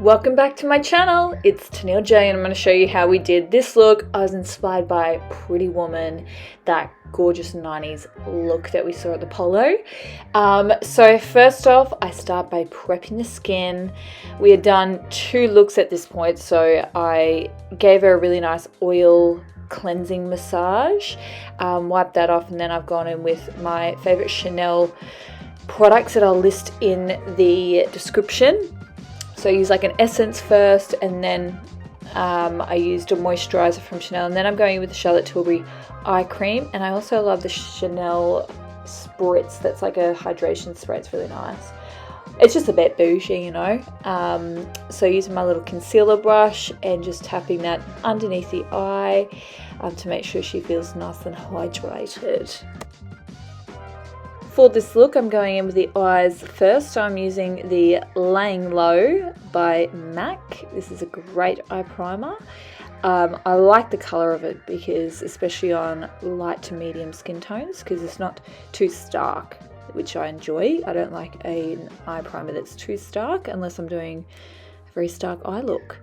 Welcome back to my channel. It's Tanielle J and I'm going to show you how we did this look. I was inspired by Pretty Woman, that gorgeous 90s look that we saw at the polo. So first off, I start by prepping the skin. We had done 2 looks at this point, so I gave her a really nice oil cleansing massage, wiped that off, and then I've gone in with my favorite Chanel products that I'll list in the description. So I use like an essence first, and then I used a moisturizer from Chanel, and then I'm going with the Charlotte Tilbury eye cream. And I also love the Chanel spritz. That's like a hydration spray. It's really nice. It's just a bit bougie, you know. So using my little concealer brush and just tapping that underneath the eye to make sure she feels nice and hydrated. For this look, I'm going in with the eyes first. So I'm using the Laying Low by MAC. This is a great eye primer. I like the colour of it because, especially on light to medium skin tones, because it's not too stark, which I enjoy. I don't like an eye primer that's too stark unless I'm doing a very stark eye look.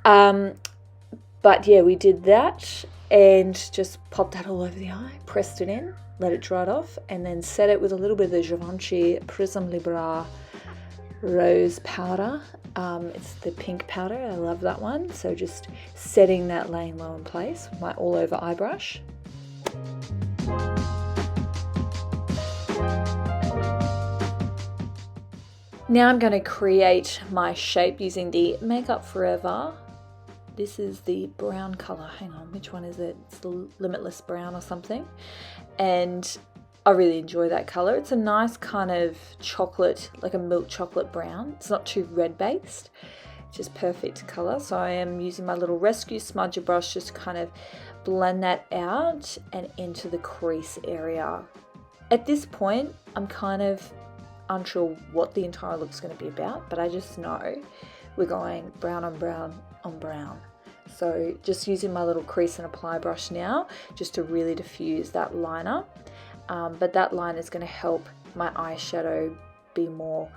But yeah, we did that and just popped that all over the eye, pressed it in, let it dry off, and then set it with a little bit of the Givenchy PRISM LIBRE rose powder. It's the pink powder. I love that one. So just setting that Laying Low in place with my all over eye brush. Now I'm going to create my shape using the Makeup Forever. This is the brown colour. Hang on, which one is it? It's the Limitless brown or something. And I really enjoy that colour. It's a nice kind of chocolate, like a milk chocolate brown. It's not too red based, just perfect colour. So I am using my little Rescue Smudger brush just to kind of blend that out and into the crease area. At this point, I'm kind of unsure what the entire look's going to be about, but I just know we're going brown on brown on brown. So just using my little crease and apply brush now just to really diffuse that liner. But that line is going to help my eyeshadow be more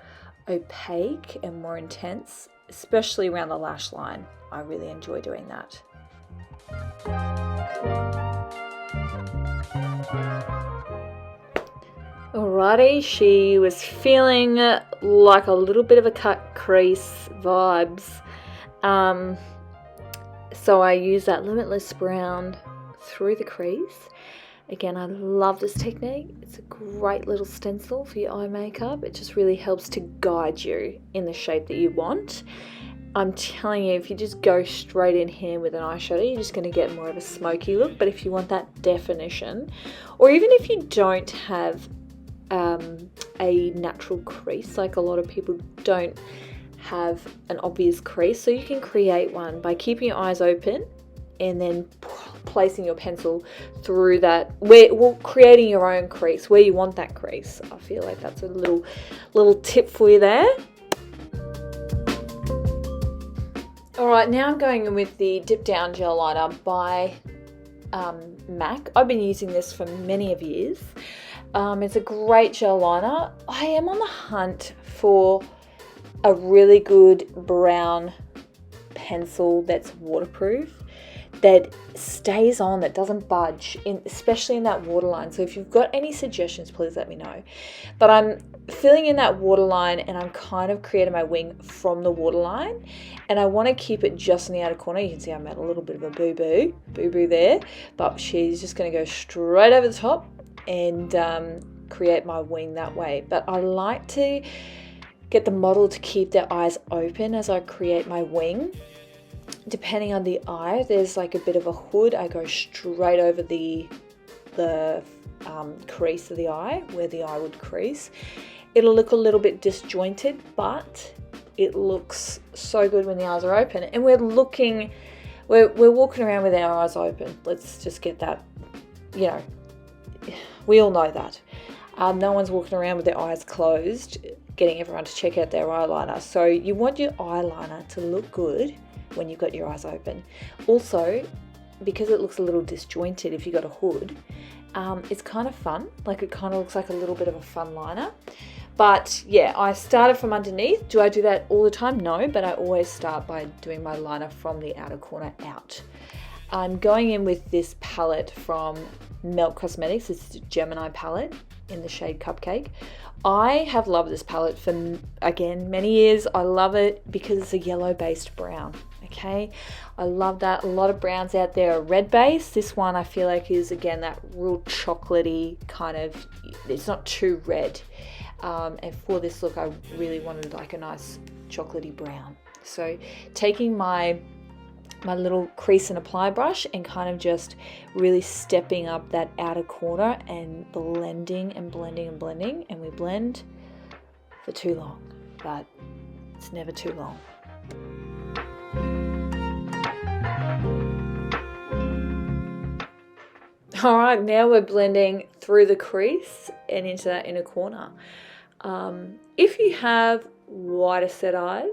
opaque and more intense, especially around the lash line. I really enjoy doing that. Alrighty, she was feeling like a little bit of a cut crease vibes. So I use that Limitless brown through the crease. Again, I love this technique. It's a great little stencil for your eye makeup. It just really helps to guide you in the shape that you want. I'm telling you, if you just go straight in here with an eyeshadow, you're just going to get more of a smoky look. But if you want that definition, or even if you don't have a natural crease, like a lot of people don't have an obvious crease, so you can create one by keeping your eyes open and then placing your pencil through that, creating your own crease where you want that crease. I feel like that's a little tip for you there. Alright, now I'm going in with the Dip Down Gel Liner by MAC. I've been using this for many of years. It's a great gel liner. I am on the hunt for a really good brown pencil that's waterproof, that stays on, that doesn't budge, especially in that waterline. So if you've got any suggestions, please let me know. But I'm filling in that waterline and I'm kind of creating my wing from the waterline, and I want to keep it just in the outer corner. You can see I'm at a little bit of a boo-boo there, but she's just going to go straight over the top and create my wing that way. But I like to get the model to keep their eyes open as I create my wing. Depending on the eye, there's like a bit of a hood. I go straight over the crease of the eye, where the eye would crease. It'll look a little bit disjointed, but it looks so good when the eyes are open. And we're walking around with our eyes open. Let's just get that, you know, we all know that. No one's walking around with their eyes closed, getting everyone to check out their eyeliner. So you want your eyeliner to look good when you've got your eyes open. Also, because it looks a little disjointed if you've got a hood, it's kind of fun. Like, it kind of looks like a little bit of a fun liner. But yeah, I started from underneath. Do I do that all the time? No, but I always start by doing my liner from the outer corner out. I'm going in with this palette from Melt Cosmetics. It's a Gemini palette in the shade Cupcake. I have loved this palette for, again, many years. I love it because it's a yellow based brown. Okay, I love that. A lot of browns out there are red based. This one I feel like is, again, that real chocolatey kind of, it's not too red. And for this look, I really wanted like a nice chocolatey brown. So taking my little crease and apply brush and kind of just really stepping up that outer corner and blending and blending and blending. And we blend for too long, but it's never too long. All right, now we're blending through the crease and into that inner corner. If you have wider set eyes,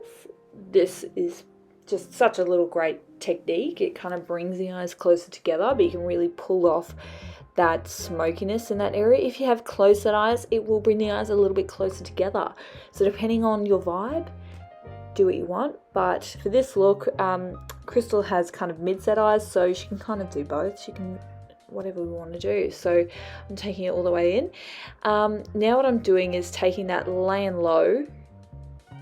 this is just such a little great technique. It kind of brings the eyes closer together, but you can really pull off that smokiness in that area. If you have closed set eyes, it will bring the eyes a little bit closer together. So depending on your vibe, do what you want. But for this look, Crystal has kind of mid set eyes, so she can kind of do both. She can whatever we want to do. So I'm taking it all the way in. Now what I'm doing is taking that LAYIN low,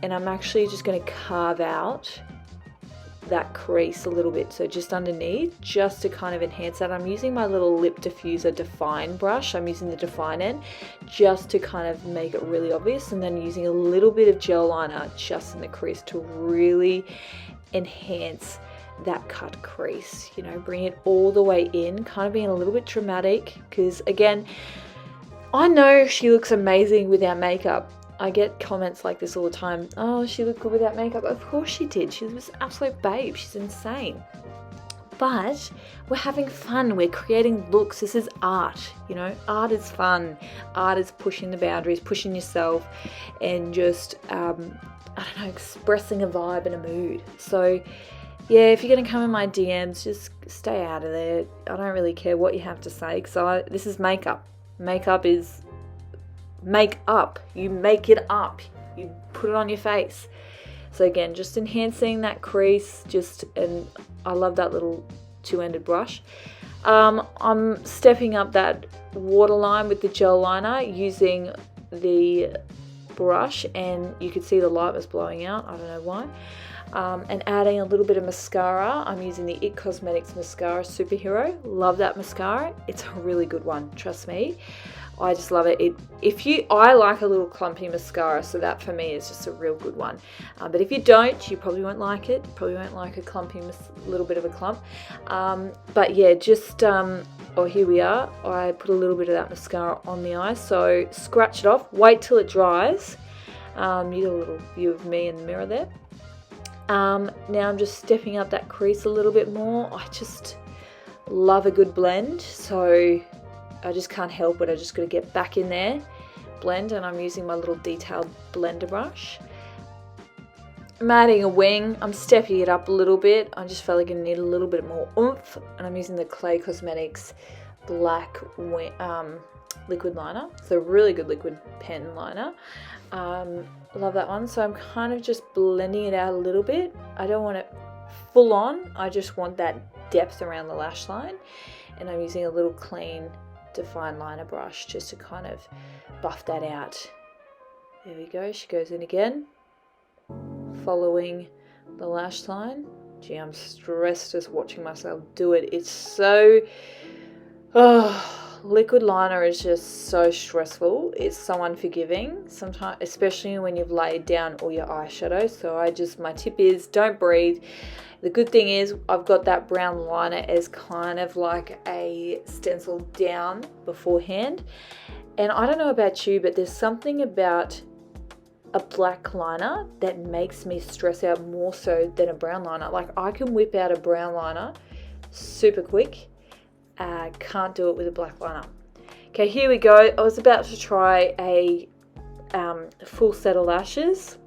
and I'm actually just going to carve out that crease a little bit, so just underneath, just to kind of enhance that. I'm using my little lip diffuser define brush. I'm using the define end just to kind of make it really obvious, and then using a little bit of gel liner just in the crease to really enhance that cut crease, you know, bring it all the way in, kind of being a little bit dramatic, because again, I know she looks amazing without makeup. I get comments like this all the time. Oh, she looked good without makeup. Of course she did. She was an absolute babe. She's insane. But we're having fun. We're creating looks. This is art, you know. Art is fun. Art is pushing the boundaries, pushing yourself, and just, I don't know, expressing a vibe and a mood. So yeah, if you're going to come in my DMs, just stay out of there. I don't really care what you have to say, because this is makeup. Makeup is make up. You make it up. You put it on your face. So again, just enhancing that crease, and I love that little two-ended brush. I'm stepping up that waterline with the gel liner using the brush, and you can see the light was blowing out. I don't know why. And adding a little bit of mascara. I'm using the IT Cosmetics Mascara Superhero. Love that mascara. It's a really good one, trust me. I just love it. I like a little clumpy mascara, so that for me is just a real good one. But if you don't, you probably won't like it. You probably won't like a clumpy, little bit of a clump. But yeah, just, oh, here we are. I put a little bit of that mascara on the eye, so scratch it off. Wait till it dries. You get a little view of me in the mirror there. Now I'm just stepping up that crease a little bit more. I just love a good blend, so I just can't help it. I just got to get back in there, blend, and I'm using my little detailed blender brush. I'm adding a wing. I'm stepping it up a little bit. I just felt like I need a little bit more oomph, and I'm using the Clay Cosmetics black liquid liner. So really good liquid pen liner. Love that one. So I'm kind of just blending it out a little bit. I don't want it full on. I just want that depth around the lash line, and I'm using a little clean define liner brush just to kind of buff that out. There we go. She goes in again, following the lash line. Gee, I'm stressed just watching myself do it. It's so liquid liner is just so stressful. It's so unforgiving sometimes, especially when you've laid down all your eyeshadow. So my tip is don't breathe. The good thing is I've got that brown liner as kind of like a stencil down beforehand. And I don't know about you, but there's something about a black liner that makes me stress out more so than a brown liner. Like I can whip out a brown liner super quick. Can't do it with a black liner. Okay, here we go. I was about to try a full set of lashes.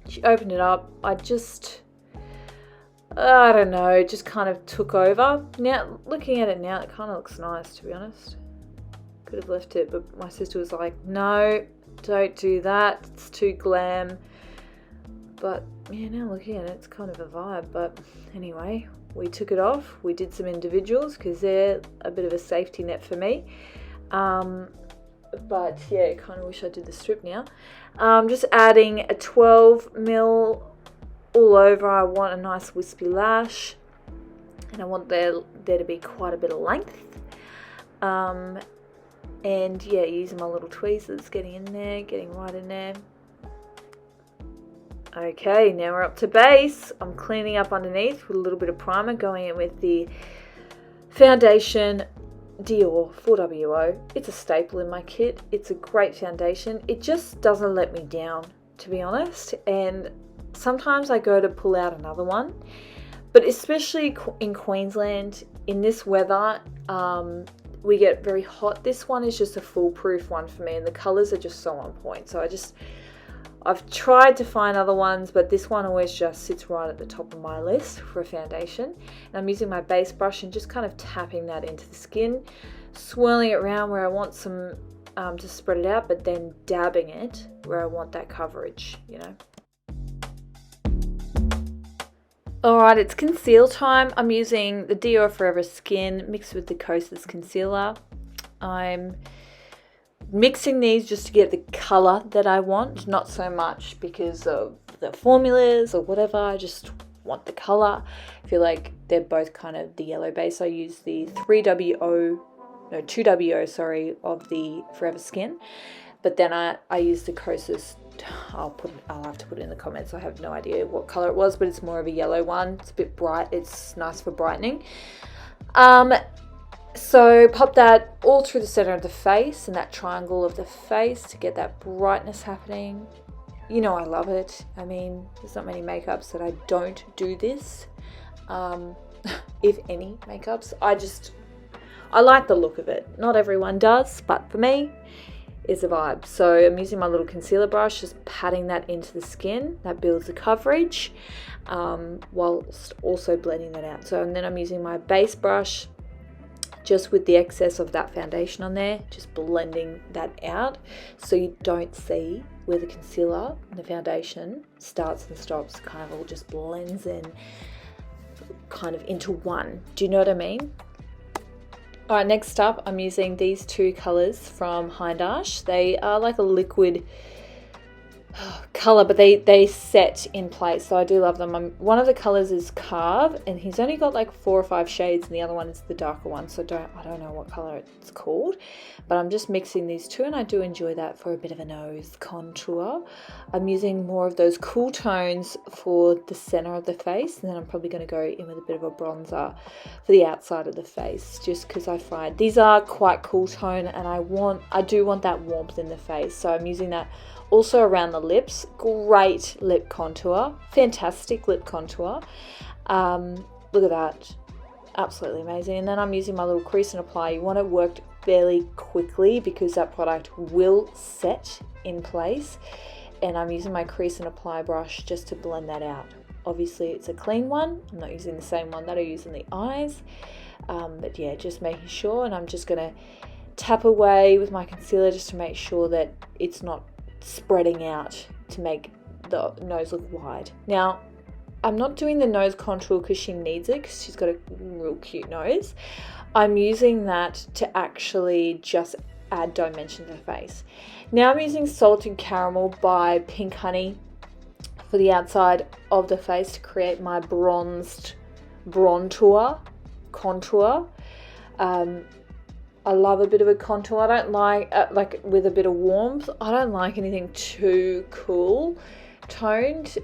She opened it up. I don't know, it just kind of took over. Now, looking at it now, it kind of looks nice, to be honest. Could have left it, but my sister was like, no, Don't do that. It's too glam. But yeah, now looking at it, it's kind of a vibe. But anyway, we took it off. We did some individuals because they're a bit of a safety net for me. But yeah, kind of wish I did the strip now. Just adding a 12mm all over. I want a nice wispy lash, and I want there to be quite a bit of length. And yeah, using my little tweezers, getting in there, getting right in there. Okay, now we're up to base. I'm cleaning up underneath with a little bit of primer, going in with the foundation DIOR 4WO. It's a staple in my kit. It's a great foundation. It just doesn't let me down, to be honest. And sometimes I go to pull out another one, but especially in Queensland, in this weather, we get very hot. This one is just a foolproof one for me, and the colors are just so on point. So I've tried to find other ones, but this one always just sits right at the top of my list for a foundation. And I'm using my base brush and just kind of tapping that into the skin, swirling it around where I want some to spread it out, but then dabbing it where I want that coverage, you know. Alright, it's conceal time. I'm using the DIOR Forever Skin mixed with the KOSAS concealer. I'm mixing these just to get the color that I want, not so much because of the formulas or whatever. I just want the color. I feel like they're both kind of the yellow base. I use the 2WO, sorry, of the Forever Skin, but then I use the KOSAS. I'll have to put it in the comments. I have no idea what color it was, but it's more of a yellow one. It's a bit bright. It's nice for brightening. So pop that all through the center of the face and that triangle of the face to get that brightness happening. You know I love it. I mean, there's not many makeups that I don't do this. If any makeups. I like the look of it. Not everyone does, but for me, it's a vibe. So I'm using my little concealer brush, just patting that into the skin. That builds the coverage, whilst also blending that out. So, and then I'm using my base brush, just with the excess of that foundation on there, just blending that out so you don't see where the concealer and the foundation starts and stops. Kind of all just blends in kind of into one. Do you know what I mean? Alright, next up I'm using these two colours from HINDASH. They are like a liquid color, but they set in place, so I do love them. One of the colors is CARVE, and he's only got like 4 or 5 shades, and the other one is the darker one, so I don't know what color it's called, but I'm just mixing these two, and I do enjoy that for a bit of a nose contour. I'm using more of those cool tones for the center of the face, and then I'm probably going to go in with a bit of a bronzer for the outside of the face, just because I find these are quite cool tone, and I do want that warmth in the face, so I'm using that also around the lips. Great lip contour, fantastic lip contour. Look at that, absolutely amazing. And then I'm using my little crease and apply. You want it worked fairly quickly because that product will set in place, and I'm using my crease and apply brush just to blend that out. Obviously it's a clean one, I'm not using the same one that I use in the eyes, but yeah, just making sure. And I'm just going to tap away with my concealer just to make sure that it's not spreading out to make the nose look wide. Now, I'm not doing the nose contour because she needs it, because she's got a real cute nose. I'm using that to actually just add dimension to the face. Now I'm using Salted Caramel by Pink Honey for the outside of the face to create my bronzed contour. I love a bit of a contour. I don't like with a bit of warmth. I don't like anything too cool toned,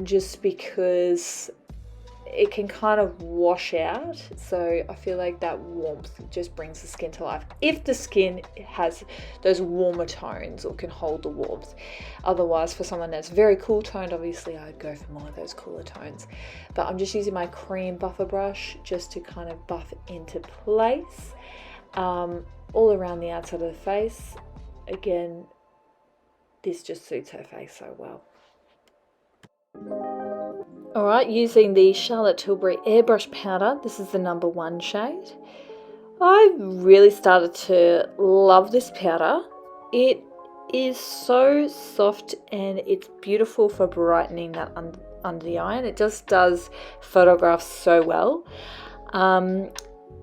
just because it can kind of wash out. So I feel like that warmth just brings the skin to life, if the skin has those warmer tones or can hold the warmth. Otherwise, for someone that's very cool toned, obviously I'd go for more of those cooler tones. But I'm just using my cream buffer brush just to kind of buff into place, all around the outside of the face. Again, this just suits her face so well. Alright, using the Charlotte Tilbury Airbrush powder, this is the number 1 shade. I really started to love this powder. It is so soft and it's beautiful for brightening that under the eye, and it just does photograph so well.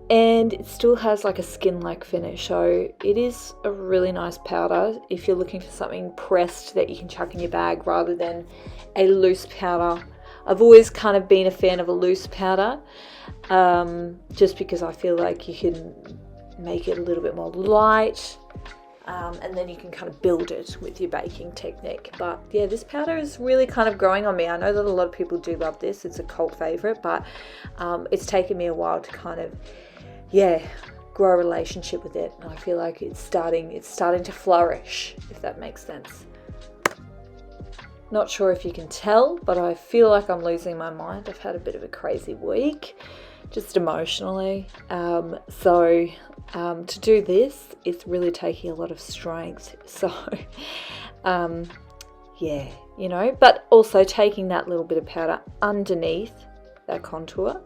And it still has like a skin-like finish, so it is a really nice powder if you're looking for something pressed that you can chuck in your bag rather than a loose powder. I've always kind of been a fan of a loose powder, just because I feel like you can make it a little bit more light, and then you can kind of build it with your baking technique. But yeah, this powder is really kind of growing on me. I know that a lot of people do love this. It's a cult favorite, but it's taken me a while to kind of, yeah, grow a relationship with it. And I feel like it's starting to flourish, if that makes sense. Not sure if you can tell, but I feel like I'm losing my mind. I've had a bit of a crazy week, just emotionally. So to do this, it's really taking a lot of strength. So yeah, you know, but also taking that little bit of powder underneath that contour.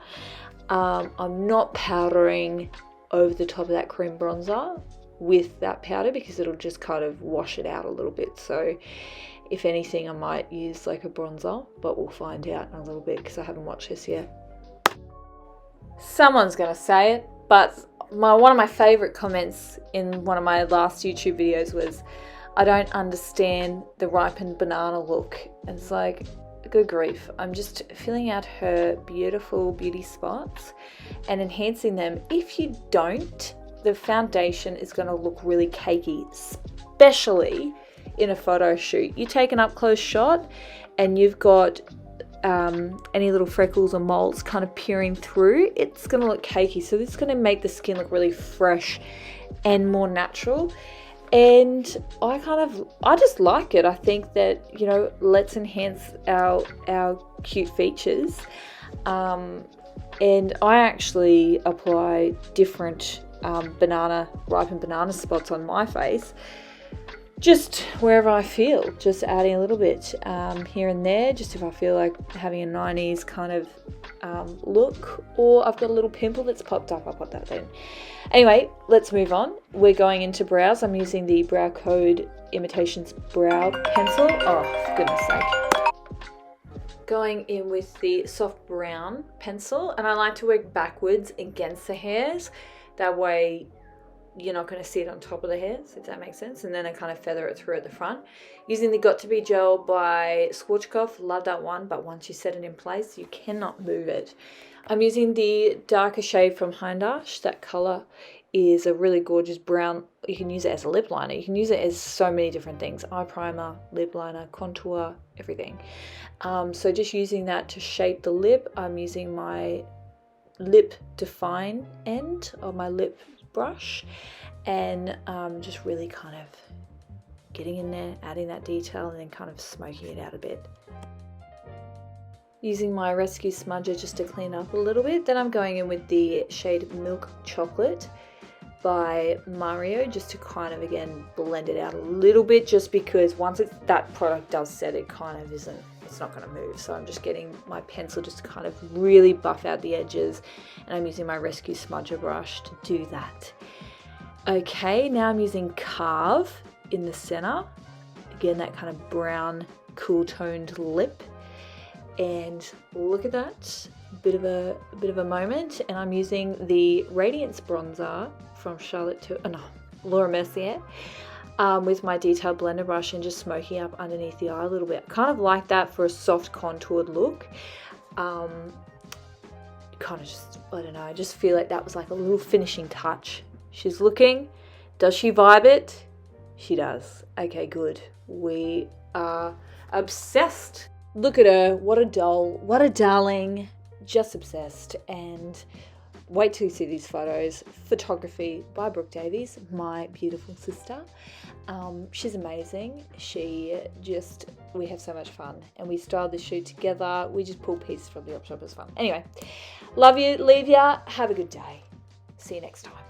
I'm not powdering over the top of that cream bronzer with that powder because it'll just kind of wash it out a little bit. So if anything, I might use like a bronzer, but we'll find out in a little bit because I haven't watched this yet. Someone's gonna say it, but one of my favorite comments in one of my last YouTube videos was, I don't understand the ripened banana look. And it's like, good grief, I'm just filling out her beautiful beauty spots and enhancing them. If you don't, the foundation is going to look really cakey, especially in a photo shoot. You take an up close shot and you've got any little freckles or moles kind of peering through, it's going to look cakey. So this is going to make the skin look really fresh and more natural. And I just like it. I think that, you know, let's enhance our cute features. And I actually apply different ripened banana spots on my face, just wherever I feel, just adding a little bit here and there, just if I feel like having a 90s kind of look, or I've got a little pimple that's popped up, I'll put that in. Anyway, let's move on. We're going into brows. I'm using the Brow Code Imitations Brow Pencil. Oh, for goodness sake. Going in with the soft brown pencil, and I like to work backwards against the hairs. That way you're not going to see it on top of the hairs, if that makes sense. And then I kind of feather it through at the front. Using the Got To Be gel by Schwarzkopf, love that one, but once you set it in place, you cannot move it. I'm using the darker shade from HINDASH. That color is a really gorgeous brown. You can use it as a lip liner. You can use it as so many different things. Eye primer, lip liner, contour, everything. So just using that to shape the lip. I'm using my lip define end of my lip brush, and just really kind of getting in there, adding that detail, and then kind of smoking it out a bit. Using my Rescue Smudger just to clean up a little bit. Then I'm going in with the shade Milk Chocolate by Mario, just to kind of, again, blend it out a little bit, just because once that product does set, it kind of isn't, it's not going to move. So I'm just getting my pencil just to kind of really buff out the edges, and I'm using my Rescue Smudger brush to do that. Okay, now I'm using CARVE in the center. Again, that kind of brown, cool toned lip. And look at that, bit of a moment. And I'm using the Radiance bronzer from Laura Mercier with my detailed blender brush, and just smoking up underneath the eye a little bit. I kind of like that for a soft contoured look. Kind of just, I don't know, I just feel like that was like a little finishing touch. She's looking, does she vibe it? She does. Okay, good. We are obsessed. Look at her, what a doll, what a darling, just obsessed. And wait till you see these photos. Photography by Brooke Davies, my beautiful sister. She's amazing. We have so much fun, and we styled this shoot together. We just pull pieces from the op shop. It was fun. Anyway, love you, leave ya, have a good day. See you next time.